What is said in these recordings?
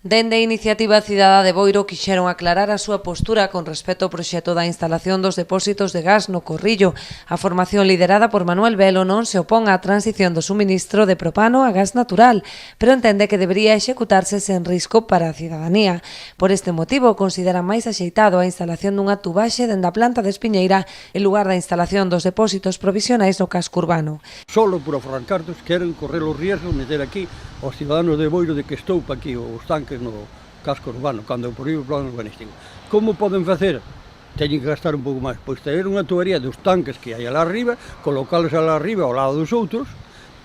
Dende a Iniciativa Cidadá de Boiro quixeron aclarar a súa postura con respecto ao proxecto da instalación dos depósitos de gas no Corrillo. A formación liderada por Manuel Velo non se opón á transición do suministro de propano a gas natural, pero entende que debería executarse sen risco para a cidadanía. Por este motivo, considera máis axeitado a instalación dunha tubaxe dende a planta de Espiñeira en lugar da instalación dos depósitos provisionais no casco urbano. Solo por aforrar cartos queren correr os riesgos meter aquí aos ciudadanos de Boiro de que estoupa aquí os tanques no casco urbano, cando por aí o plano urbanístico. Como poden facer? Teñen que gastar un pouco máis, pois ter unha tubería dos tanques que hai alá arriba, colocalos alá arriba ao lado dos outros,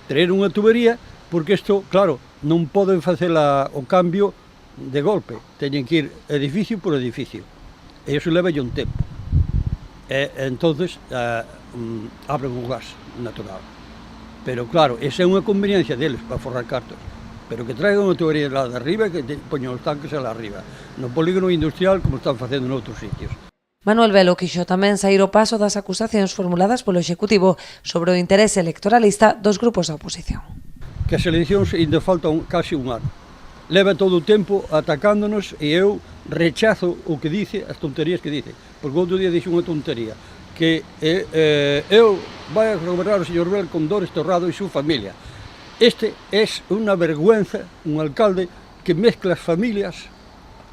ter unha tubería, porque isto, claro, non poden facer o cambio de golpe, teñen que ir edificio por edificio, e iso leva un tempo. E entonces abren o gas natural. Pero claro, esa é unha conveniencia deles para forrar cartos. Pero que traigan unha tubería lá de arriba e que poñan os tanques lá arriba. No polígono industrial como están facendo noutros sitios. Manuel Velo quixo tamén saír o paso das acusacións formuladas polo Executivo sobre o interese electoralista dos grupos da oposición. Que as eleccións ainda faltan casi un ano. Leva todo o tempo atacándonos e eu rechazo o que dice, as tonterías que dice. Porque outro día dixe unha tontería, que eu vai a gobernar o señor Bel con Dores Torrado e súa familia. Este é unha vergüenza, un alcalde que mezcla as familias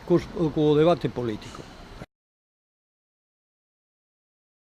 co debate político.